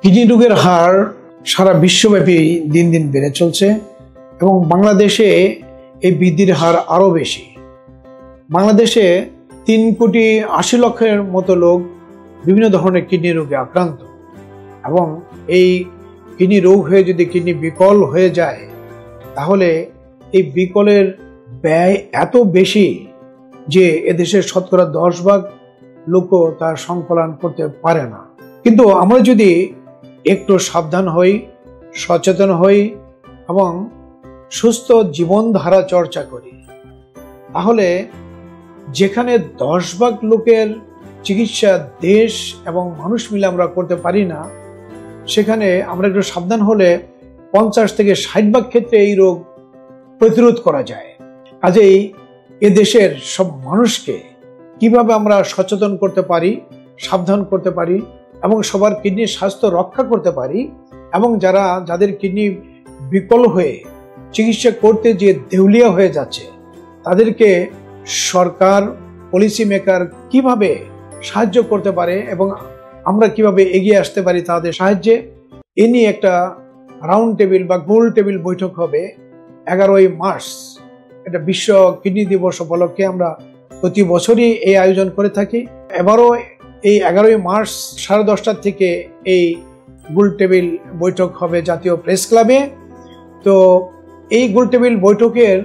Kidney রোগের হার সারা বিশ্বব্যাপী দিন দিন বেড়ে চলছে এবং বাংলাদেশে এই বৃদ্ধির হার আরও বেশি। বাংলাদেশে 3,80,00,000-এর মতো লোক বিভিন্ন ধরনের কিডনি রোগে আক্রান্ত এবং এই কিডনি রোগ হয়ে যদি কিডনি বিকল হয়ে যায় তাহলে এই বিকলের ব্যয় এত বেশি যে এদেশের শতকরা 10 ভাগ লোকও তার সংকলন করতে পারে না। কিন্তু আমরা যদি একটু সাবধান হই, সচেতন হই এবং সুস্থ জীবনধারা চর্চা করি তাহলে যেখানে 10 ভাগ লোকের চিকিৎসা দেশ এবং মানুষ মিলে আমরা করতে পারি না, সেখানে আমরা একটু সাবধান হলে 50 থেকে 60 ভাগ ক্ষেত্রে এই রোগ প্রতিরোধ করা যায়। কাজেই এদেশের সব মানুষকে কিভাবে আমরা সচেতন করতে পারি, সাবধান করতে পারি এবং সবার কিডনির স্বাস্থ্য রক্ষা করতে পারি এবং যাদের কিডনি বিকল হয়ে চিকিৎসা করতে যে দেউলিয়া হয়ে যাচ্ছে তাদেরকে সরকার, পলিসি মেকার কিভাবে সাহায্য করতে পারে এবং আমরা কিভাবে এগিয়ে আসতে পারি তাদের সাহায্যে, এ নিয়ে একটা রাউন্ড টেবিল বা গোল টেবিল বৈঠক হবে 11ই মার্চ। এটা বিশ্ব কিডনি দিবস উপলক্ষে আমরা প্রতি বছরই এই আয়োজন করে থাকি। এবারও এই 11ই মার্চ 10:30 থেকে এই গোল টেবিল বৈঠক হবে জাতীয় প্রেস ক্লাবে। তো এই গোল টেবিল বৈঠকের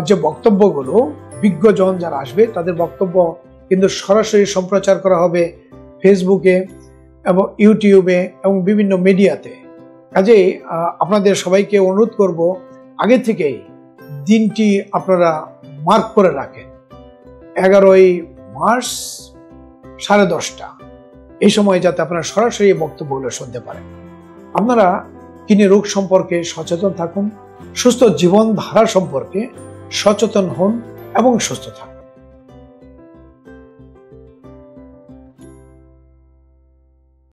যে বক্তব্যগুলো, বিজ্ঞজন যারা আসবে তাদের বক্তব্য কিন্তু সরাসরি সম্প্রচার করা হবে ফেসবুকে এবং ইউটিউবে এবং বিভিন্ন মিডিয়াতে। কাজেই আপনাদের সবাইকে অনুরোধ করব আগে থেকেই দিনটি আপনারা মার্ক করে রাখেন। 11ই মার্চ 10:30 এই সময় যাতে আপনারা সরাসরি বক্তব্যগুলো শুনতে পারেন। আপনারা কিডনি রোগ সম্পর্কে সচেতন থাকুন, সুস্থ জীবনধারা সম্পর্কে সচেতন হন এবং সুস্থ থাকুন।